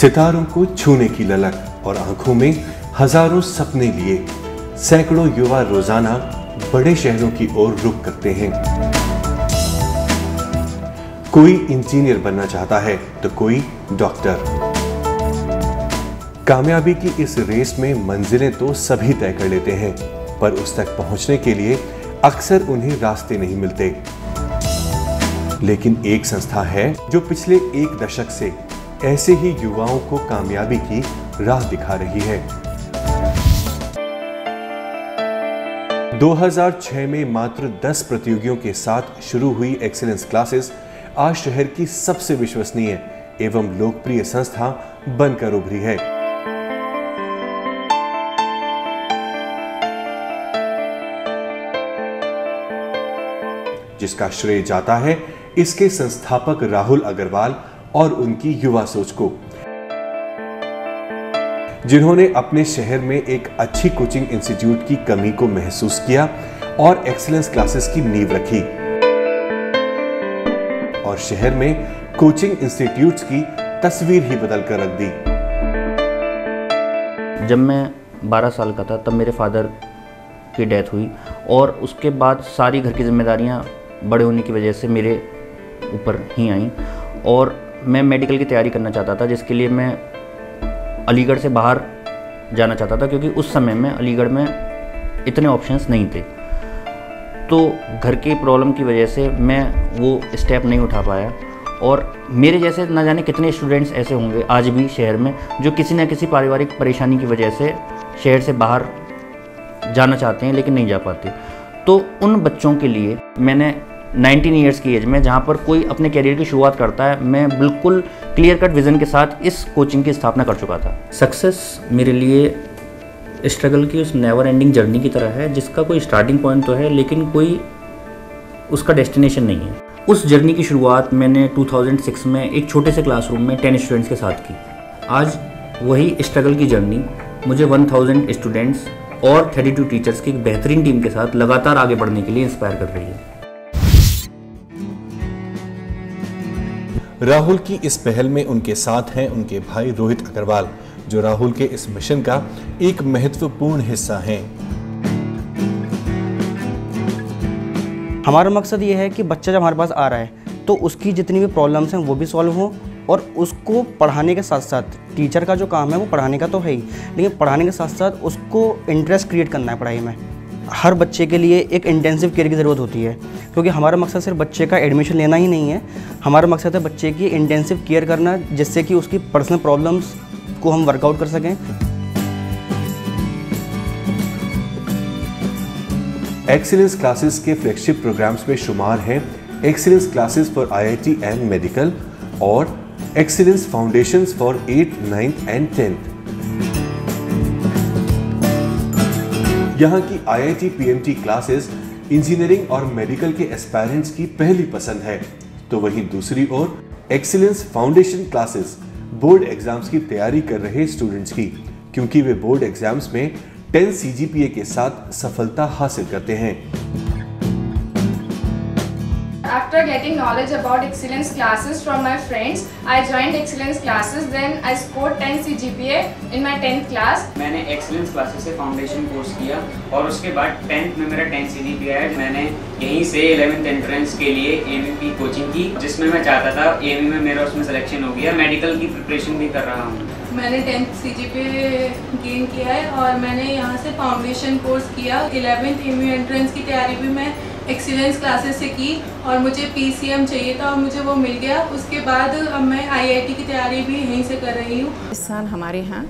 सितारों को छूने की ललक और आंखों में हजारों सपने लिए सैकड़ों युवा रोजाना बड़े शहरों की ओर रुख करते हैं। कोई इंजीनियर बनना चाहता है तो कोई डॉक्टर। कामयाबी की इस रेस में मंजिलें तो सभी तय कर लेते हैं, पर उस तक पहुंचने के लिए अक्सर उन्हें रास्ते नहीं मिलते। लेकिन एक संस्था है जो पिछले एक दशक से ऐसे ही युवाओं को कामयाबी की राह दिखा रही है। 2006 में मात्र 10 प्रतियोगियों के साथ शुरू हुई एक्सीलेंस क्लासेस आज शहर की सबसे विश्वसनीय एवं लोकप्रिय संस्था बनकर उभरी है। जिसका श्रेय जाता है इसके संस्थापक राहुल अग्रवाल और उनकी युवा सोच को, जिन्होंने अपने शहर में एक अच्छी कोचिंग इंस्टीट्यूट की कमी को महसूस किया और एक्सीलेंस क्लासेस की नींव रखी और शहर में कोचिंग इंस्टीट्यूट्स की तस्वीर ही बदल कर रख दी। जब मैं 12 साल का था तब मेरे फादर की डेथ हुई और उसके बाद सारी घर की जिम्मेदारियां बड़े होने की वजह से मेरे ऊपर ही आई और मैं मेडिकल की तैयारी करना चाहता था, जिसके लिए मैं अलीगढ़ से बाहर जाना चाहता था, क्योंकि उस समय में अलीगढ़ में इतने ऑप्शंस नहीं थे। तो घर की प्रॉब्लम की वजह से मैं वो स्टेप नहीं उठा पाया और मेरे जैसे ना जाने कितने स्टूडेंट्स ऐसे होंगे आज भी शहर में जो किसी न किसी पारिवारिक परेशानी की वजह से शहर से बाहर जाना चाहते हैं लेकिन नहीं जा पाते। तो उन बच्चों के लिए मैंने 19 ईयर्स की एज में, जहाँ पर कोई अपने करियर की शुरुआत करता है, मैं बिल्कुल क्लियर कट विज़न के साथ इस कोचिंग की स्थापना कर चुका था। सक्सेस मेरे लिए स्ट्रगल की उस नेवर एंडिंग जर्नी की तरह है, जिसका कोई स्टार्टिंग पॉइंट तो है लेकिन कोई उसका डेस्टिनेशन नहीं है। उस जर्नी की शुरुआत मैंने 2006 में एक छोटे से क्लासरूम में 10 स्टूडेंट्स के साथ की। आज वही स्ट्रगल की जर्नी मुझे 1000 स्टूडेंट्स और 32 टीचर्स की एक बेहतरीन टीम के साथ लगातार आगे बढ़ने के लिए इंस्पायर कर रही है। राहुल की इस पहल में उनके साथ हैं उनके भाई रोहित अग्रवाल, जो राहुल के इस मिशन का एक महत्वपूर्ण हिस्सा हैं। हमारा मकसद ये है कि बच्चा जब हमारे पास आ रहा है तो उसकी जितनी भी प्रॉब्लम्स हैं वो भी सॉल्व हो और उसको पढ़ाने के साथ साथ, टीचर का जो काम है वो पढ़ाने का तो है ही, लेकिन पढ़ाने के साथ साथ उसको इंटरेस्ट क्रिएट करना है पढ़ाई में। हर बच्चे के लिए एक इंटेंसिव केयर की ज़रूरत होती है, क्योंकि हमारा मकसद सिर्फ बच्चे का एडमिशन लेना ही नहीं है, हमारा मकसद है बच्चे की इंटेंसिव केयर करना, जिससे कि उसकी पर्सनल प्रॉब्लम्स को हम वर्कआउट कर सकें। एक्सीलेंस क्लासेस के फ्लैगशिप प्रोग्राम्स में शुमार हैं excellence classes for IIT and medical और excellence foundations for 8th, 9th and 10th। यहाँ की IIT PMT क्लासेस इंजीनियरिंग और मेडिकल के एस्पायरेंट्स की पहली पसंद है, तो वहीं दूसरी ओर excellence foundation classes board exams की तैयारी कर रहे स्टूडेंट्स की, क्योंकि वे बोर्ड एग्जाम्स में 10 CGPA के साथ सफलता हासिल करते हैं। After getting knowledge about excellence classes from my friends, I joined excellence classes. Then I scored 10 CGPA in my 10th class. मैंने excellence classes से foundation course किया और उसके बाद 10th में मेरा 10 CGPA है। मैंने यहीं से 11th entrance के लिए AME की कोचिंग की, जिसमें मैं चाहता था AME में मेरा उसमें सिलेक्शन हो गया। मेडिकल की प्रिपरेशन भी कर रहा हूँ। मैंने 10th CGPA गेन किया है और मैंने यहाँ से फाउंडेशन कोर्स किया। 11th AME एंट्रेंस की तैयारी भी मैं एक्सीलेंस क्लासेस से की और मुझे PCM चाहिए था और मुझे वो मिल गया। उसके बाद अब मैं IIT की तैयारी भी यहीं से कर रही हूँ। इस साल हमारे यहाँ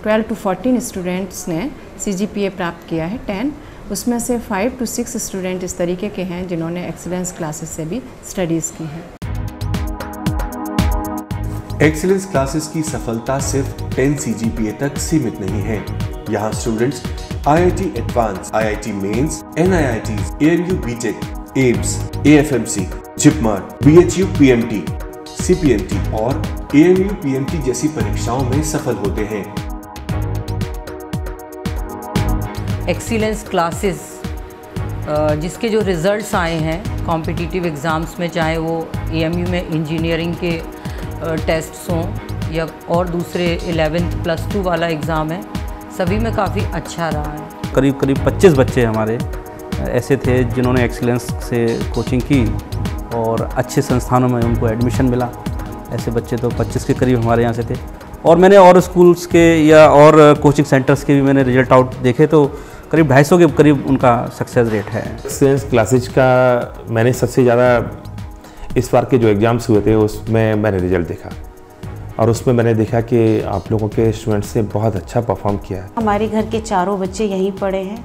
12 to 14 स्टूडेंट्स ने CGPA प्राप्त किया है 10। उसमें से 5 to 6 स्टूडेंट इस तरीके के हैं जिन्होंने एक्सीलेंस क्लासेस से भी स्टडीज़ की है। एक्सीलेंस क्लासेस की सफलता सिर्फ 10 CGPA तक सीमित नहीं है। यहाँ students IIT advance, IIT mains, NIITs, ANU BTech, AIIMS, AFMC, JIPMER, BHU PMT, CPMT और AMU PMT जैसी परीक्षाओं में सफल होते हैं। एक्सीलेंस क्लासेस जिसके जो रिज़ल्ट्स आए हैं कॉम्पिटिटिव एग्ज़ाम्स में, चाहे वो AMU में इंजीनियरिंग के टेस्ट्स हों या और दूसरे 11th +2 वाला एग्ज़ाम है, सभी में काफ़ी अच्छा रहा है। करीब 25 बच्चे हमारे ऐसे थे जिन्होंने एक्सीलेंस से कोचिंग की और अच्छे संस्थानों में उनको एडमिशन मिला। ऐसे बच्चे तो 25 के करीब हमारे यहाँ से थे। और मैंने और स्कूल्स के या और कोचिंग सेंटर्स के भी मैंने रिजल्ट आउट देखे तो करीब 250 के करीब उनका सक्सेस रेट है। एक्सीलेंस क्लासेज का मैंने सबसे ज़्यादा इस बार के जो एग्ज़ाम्स हुए थे उसमें मैंने रिजल्ट देखा और उसमें मैंने देखा कि आप लोगों के स्टूडेंट्स ने बहुत अच्छा परफॉर्म किया है। हमारे घर के चारों बच्चे यहीं पढ़े हैं,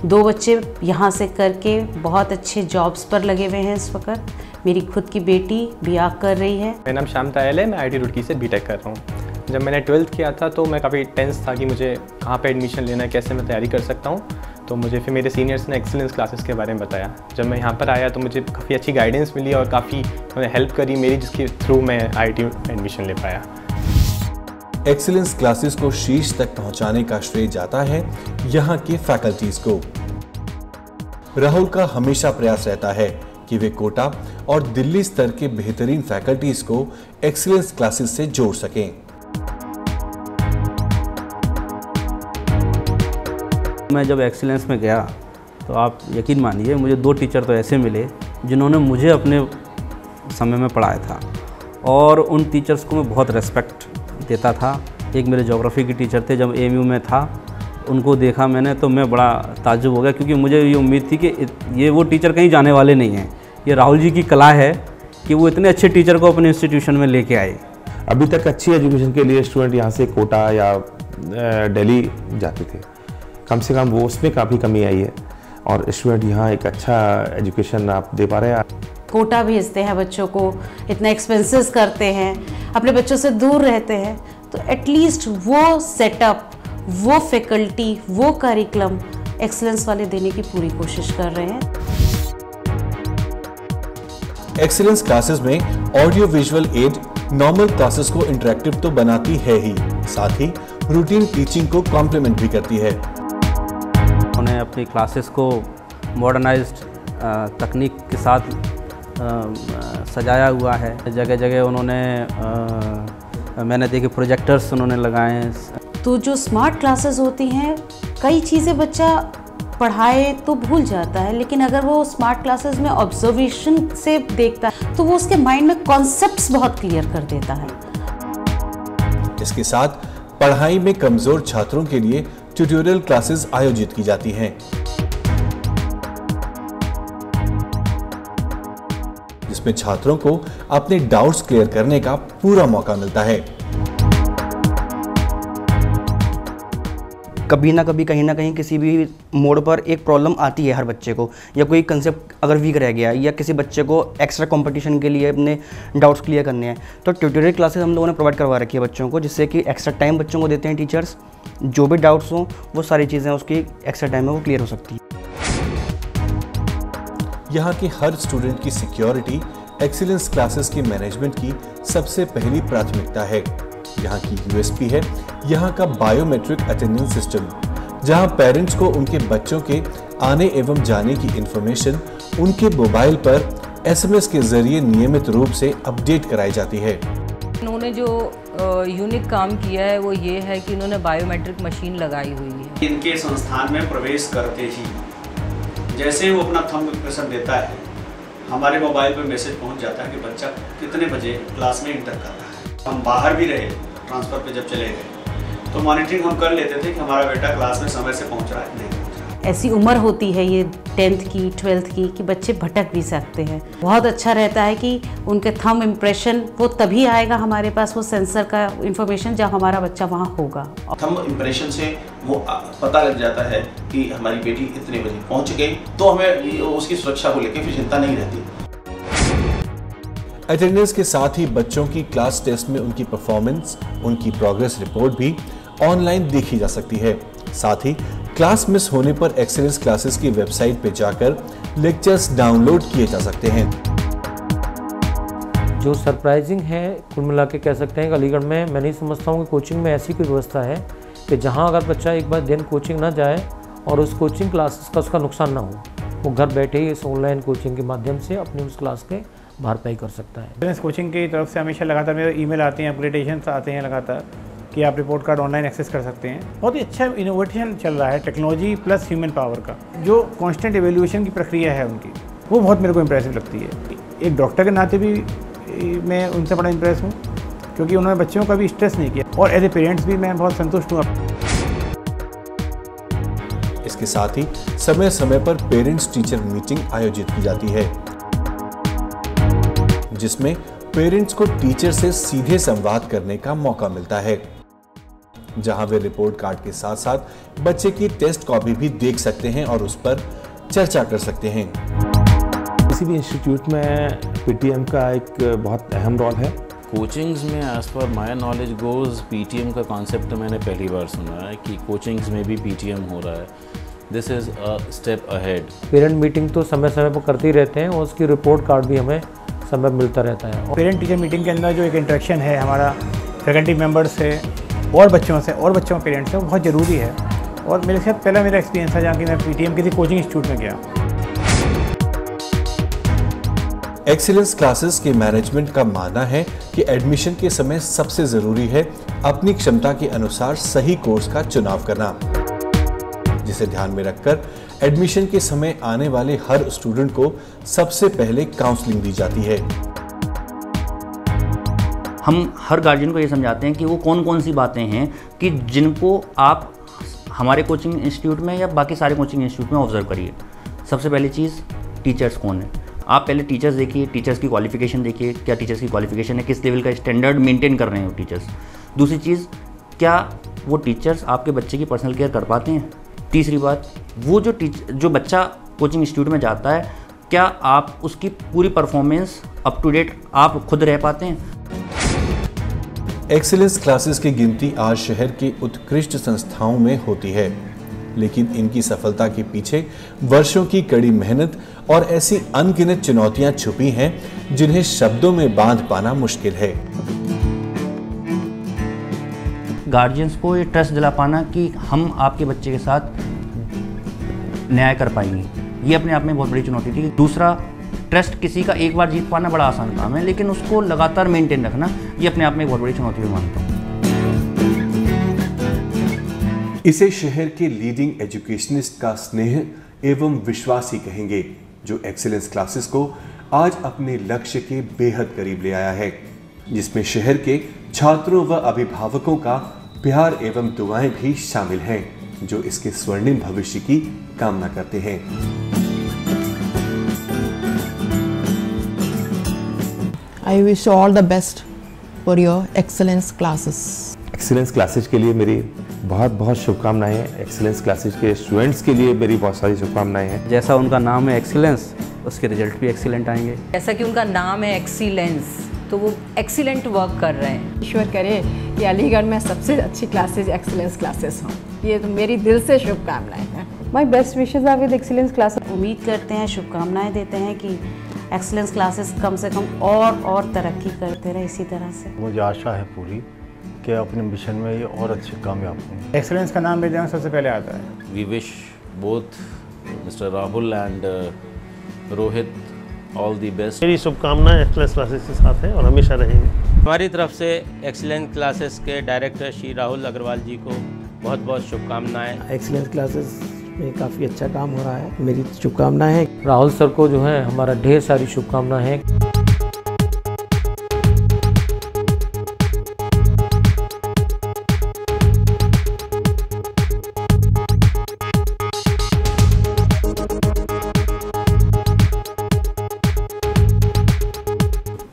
2 बच्चे यहाँ से करके बहुत अच्छे जॉब्स पर लगे हुए हैं इस वक्त। मेरी खुद की बेटी BA कर रही है। मेरा नाम श्याम तायल है, मैं IT रुड़की से B.Tech कर रहा हूँ। जब मैंने 12th किया था तो मैं काफ़ी टेंस था कि मुझे कहाँ पे एडमिशन लेना है, कैसे मैं तैयारी कर सकता हूँ। तो मुझे फिर मेरे सीनियर्स ने एक्सीलेंस क्लासेस के बारे में बताया। जब मैं यहाँ पर आया तो मुझे काफ़ी अच्छी गाइडेंस मिली और काफ़ी उन्होंने हेल्प करी मेरी, जिसके थ्रू मैं IIT एडमिशन ले पाया। एक्सीलेंस क्लासेस को शीर्ष तक पहुंचाने का श्रेय जाता है यहाँ के फैकल्टीज को। राहुल का हमेशा प्रयास रहता है कि वे कोटा और दिल्ली स्तर के बेहतरीन फैकल्टीज को एक्सीलेंस क्लासेस से जोड़ सकें। मैं जब एक्सीलेंस में गया तो आप यकीन मानिए मुझे 2 टीचर तो ऐसे मिले जिन्होंने मुझे अपने समय में पढ़ाया था और उन टीचर्स को मैं बहुत रेस्पेक्ट देता था। एक मेरे ज्योग्राफी के टीचर थे, जब AMU में था उनको देखा मैंने तो मैं बड़ा ताज्जुब हो गया, क्योंकि मुझे ये उम्मीद थी कि ये वो टीचर कहीं जाने वाले नहीं हैं। ये राहुल जी की कला है कि वो इतने अच्छे टीचर को अपने इंस्टीट्यूशन में लेके आए। अभी तक अच्छी एजुकेशन के लिए स्टूडेंट यहाँ से कोटा या दिल्ली जाते थे, कम से कम वो उसमें काफ़ी कमी आई है और स्टूडेंट यहाँ एक अच्छा एजुकेशन आप दे पा रहे हैं। कोटा भेजते हैं बच्चों को, इतना एक्सपेंसेस करते हैं, अपने बच्चों से दूर रहते हैं, तो एटलीस्ट वो सेटअप, वो फैकल्टी, वो करिकुलम एक्सीलेंस वाले देने की पूरी कोशिश कर रहे हैं। एक्सीलेंस क्लासेस में audio visual add normal classes को इंटरेक्टिव तो बनाती है ही, साथ ही रूटीन टीचिंग को कॉम्प्लीमेंट भी करती है। उन्होंने अपनी क्लासेस को मॉडर्नाइज्ड तकनीक के साथ सजाया हुआ है। जगह जगह उन्होंने मैंने देखे प्रोजेक्टर्स उन्होंने लगाए हैं। तो जो स्मार्ट क्लासेस होती हैं, कई चीज़ें बच्चा पढ़ाए तो भूल जाता है, लेकिन अगर वो स्मार्ट क्लासेस में ऑब्जर्वेशन से देखता है तो वो उसके माइंड में कॉन्सेप्ट्स बहुत क्लियर कर देता है। इसके साथ पढ़ाई में कमजोर छात्रों के लिए ट्यूटोरियल क्लासेस आयोजित की जाती हैं, जिसमें छात्रों को अपने डाउट्स क्लियर करने का पूरा मौका मिलता है। कभी ना कभी कहीं ना कहीं किसी भी मोड़ पर एक प्रॉब्लम आती है हर बच्चे को, या कोई कंसेप्ट अगर वीक रह गया या किसी बच्चे को एक्स्ट्रा कंपटीशन के लिए अपने डाउट्स क्लियर करने हैं, तो ट्यूटोरियल क्लासेस हम लोगों ने प्रोवाइड करवा रखी है बच्चों को, जिससे कि एक्स्ट्रा टाइम बच्चों को देते हैं टीचर्स। जो भी डाउट्स हों वो सारी चीज़ें उसकी एक्स्ट्रा टाइम में वो क्लियर हो सकती है। यहाँ के हर स्टूडेंट की सिक्योरिटी एक्सीलेंस क्लासेस के मैनेजमेंट की सबसे पहली प्राथमिकता है। यहाँ की USP है यहाँ का बायोमेट्रिक अटेंडेंस सिस्टम, जहाँ पेरेंट्स को उनके बच्चों के आने एवं जाने की इंफॉर्मेशन उनके मोबाइल पर SMS के जरिए नियमित रूप से अपडेट कराई जाती है। इन्होंने जो यूनिक काम किया है वो ये है कि इन्होंने बायोमेट्रिक मशीन लगाई हुई है। इनके संस्थान में प्रवेश करते ही जैसे वो अपना थंब इम्प्रेशन देता है, हमारे मोबाइल पर मैसेज पहुंच जाता है कि बच्चा कितने बजे क्लास में इंटर कर रहा है। हम बाहर भी रहे, ट्रांसफ़र पे जब चले गए तो मॉनिटरिंग हम कर लेते थे कि हमारा बेटा क्लास में समय से पहुंच रहा है, नहीं पहुंच रहा है। ऐसी उम्र होती है ये 10th की 12th की कि बच्चे भटक भी सकते हैं। बहुत अच्छा रहता है कि उनके थंब इम्प्रेशन वो तभी आएगा हमारे पास, वो सेंसर का इंफॉर्मेशन, जब हमारा बच्चा वहाँ होगा। थंब इम्प्रेशन से वो पता लग जाता है कि हमारी बेटी इतने बजे पहुँच गई, तो हमें उसकी सुरक्षा को लेकर फिर चिंता नहीं रहती। अटेंडेंस के साथ ही बच्चों की क्लास टेस्ट में उनकी परफॉर्मेंस, उनकी प्रोग्रेस रिपोर्ट भी ऑनलाइन देखी जा सकती है। साथ ही क्लास मिस होने पर एक्सीलेंस क्लासेस की वेबसाइट पर जाकर लेक्चर्स डाउनलोड किए जा सकते हैं। जो सरप्राइजिंग है, कुल मिला के कह सकते हैं कि अलीगढ़ में मैं नहीं समझता हूँ कि कोचिंग में ऐसी कोई व्यवस्था है कि जहाँ अगर बच्चा एक बार दिन कोचिंग ना जाए और उस कोचिंग क्लासेस का उसका नुकसान ना हो, वो घर बैठे ही इस ऑनलाइन कोचिंग के माध्यम से अपनी उस क्लास के भरपाई कर सकता है। एक्सीलेंस कोचिंग की तरफ से हमेशा लगातार मेरे ईमेल आते हैं, अपडेटेशंस आते हैं लगातार कि आप रिपोर्ट कार्ड ऑनलाइन एक्सेस कर सकते हैं। बहुत ही अच्छा इनोवेशन चल रहा है टेक्नोलॉजी प्लस ह्यूमन पावर का। जो कॉन्स्टेंट एवेल्यूएशन की प्रक्रिया है उनकी, वो बहुत मेरे को इम्प्रेसिव लगती है। एक डॉक्टर के नाते भी मैं उनसे बड़ा इम्प्रेस हूँ क्योंकि उन्होंने बच्चों का भी स्ट्रेस नहीं किया, और एज ए पेरेंट्स भी मैं बहुत संतुष्ट हूँ। इसके साथ ही समय समय पर पेरेंट्स टीचर मीटिंग आयोजित की जाती है, जिसमें पेरेंट्स को टीचर से सीधे संवाद करने का मौका मिलता है, जहां वे रिपोर्ट कार्ड के साथ साथ बच्चे की टेस्ट कॉपी भी देख सकते हैं और उस पर चर्चा कर सकते हैं। किसी भी इंस्टीट्यूट में पीटीएम का एक बहुत अहम रोल है। कोचिंग्स में as per my knowledge goes PTM का कॉन्सेप्ट तो मैंने पहली बार सुना है कि कोचिंग्स में भी पीटीएम हो रहा है। This is a step ahead. Parent meeting तो समय समय पर करते ही रहते हैं और उसकी रिपोर्ट कार्ड भी हमें समय मिलता रहता है। पेरेंट टीचर मीटिंग के अंदर जो एक इंटरेक्शन है हमारा फैकल्टी मेंबर्स से और बच्चों से और बच्चों के पेरेंट्स से, वो बहुत ज़रूरी है। और मेरे साथ पहला मेरा एक्सपीरियंस था जहाँ कि मैं पीटीएम किसी कोचिंग इंस्टीट्यूट में गया। एक्सीलेंस क्लासेस के मैनेजमेंट का मानना है कि एडमिशन के समय सबसे जरूरी है अपनी क्षमता के अनुसार सही कोर्स का चुनाव करना, जिसे ध्यान में रखकर एडमिशन के समय आने वाले हर स्टूडेंट को सबसे पहले काउंसलिंग दी जाती है। हम हर गार्जियन को ये समझाते हैं कि वो कौन कौन सी बातें हैं कि जिनको आप हमारे कोचिंग इंस्टीट्यूट में या बाकी सारे कोचिंग इंस्टीट्यूट में ऑब्जर्व करिए। सबसे पहली चीज़, टीचर्स कौन है। आप पहले टीचर्स देखिए, टीचर्स की क्वालिफिकेशन देखिए, क्या टीचर्स की क्वालिफिकेशन है, किस लेवल का स्टैंडर्ड मेंटेन कर रहे हैं वो टीचर्स। दूसरी चीज़, क्या वो टीचर्स आपके बच्चे की पर्सनल केयर कर पाते हैं। तीसरी बात, वो जो बच्चा कोचिंग इंस्टीट्यूट में जाता है, क्या आप उसकी पूरी परफॉर्मेंस अप टू डेट आप खुद रह पाते हैं। एक्सीलेंस क्लासेस की गिनती आज शहर के उत्कृष्ट संस्थाओं में होती है, लेकिन इनकी सफलता के पीछे वर्षों की कड़ी मेहनत और ऐसी अनगिनत चुनौतियां छुपी हैं जिन्हें शब्दों में बांध पाना मुश्किल है। गार्जियंस को ये ट्रस्ट दिला पाना कि हम आपके बच्चे के साथ न्याय कर पाएंगे, ये अपने आप में बहुत बड़ी चुनौती थी। दूसरा, ट्रस्ट किसी का एक बार जीत पाना बड़ा आसान काम है, लेकिन उसको लगातार मेंटेन रखना ये अपने आप में एक बहुत बड़ी चुनौती मैं मानता हूँ। इसे शहर के लीडिंग एजुकेशनिस्ट का स्नेह एवं विश्वास ही कहेंगे, जो एक्सीलेंस क्लासेस को आज अपने लक्ष्य के बेहद करीब ले आया है, जिसमें शहर के छात्रों व अभिभावकों का प्यार एवं दुआएं भी शामिल हैं, जो इसके स्वर्णिम भविष्य की कामना करते हैं। I wish you all the best for your excellence classes. Excellence classes के लिए मेरी बहुत बहुत शुभकामनाएं हैं। एक्सीलेंस क्लासेस के स्टूडेंट्स के लिए मेरी बहुत सारी शुभकामनाएं हैं। जैसा उनका नाम है एक्सीलेंस, उसके रिजल्ट भी एक्सीलेंट आएंगे। जैसा कि उनका नाम है एक्सीलेंस, तो वो एक्सीलेंट वर्क कर रहे हैं। ईश्वर करे कि अलीगढ़ में सबसे अच्छी क्लासेज एक्सीलेंस क्लासेस हों, ये तो मेरी दिल से शुभकामनाएं हैं। My best wishes are with excellence classes. उम्मीद करते हैं, शुभकामनाएं देते हैं कि एक्सीलेंस क्लासेस कम से कम और तरक्की करते रहे इसी तरह से। मुझे आशा है पूरी कि अपने मिशन में ये और अच्छे कामयाब होंगे। एक्सीलेंस का नाम लेते हैं सबसे पहले आता है। We wish both mister Rahul and Rohit all the best. मेरी शुभकामनाएं एक्सीलेंस क्लासेस के साथ हैं और हमेशा रहेंगी। हमारी तरफ से एक्सीलेंस क्लासेस के डायरेक्टर श्री राहुल अग्रवाल जी को बहुत बहुत शुभकामनाएं। एक्सीलेंस क्लासेस में काफ़ी अच्छा काम हो रहा है, मेरी शुभकामनाएं हैं। राहुल सर को जो है हमारा ढेर सारी शुभकामनाएं हैं।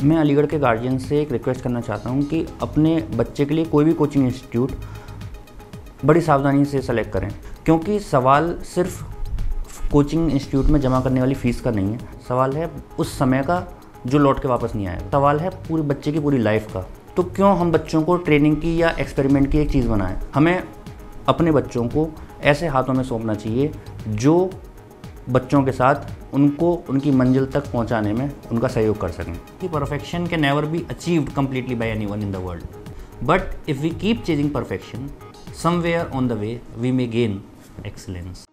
मैं अलीगढ़ के गार्जियन से एक रिक्वेस्ट करना चाहता हूं कि अपने बच्चे के लिए कोई भी कोचिंग इंस्टीट्यूट बड़ी सावधानी से सेलेक्ट करें, क्योंकि सवाल सिर्फ कोचिंग इंस्टीट्यूट में जमा करने वाली फ़ीस का नहीं है। सवाल है उस समय का जो लौट के वापस नहीं आएगा। सवाल है पूरी बच्चे की पूरी लाइफ का। तो क्यों हम बच्चों को ट्रेनिंग की या एक्सपेरिमेंट की एक चीज़ बनाएं। हमें अपने बच्चों को ऐसे हाथों में सौंपना चाहिए जो बच्चों के साथ उनको उनकी मंजिल तक पहुंचाने में उनका सहयोग कर सकें। कि perfection can never be achieved completely by anyone in the world, but if we keep chasing perfection, somewhere on the way we may gain excellence.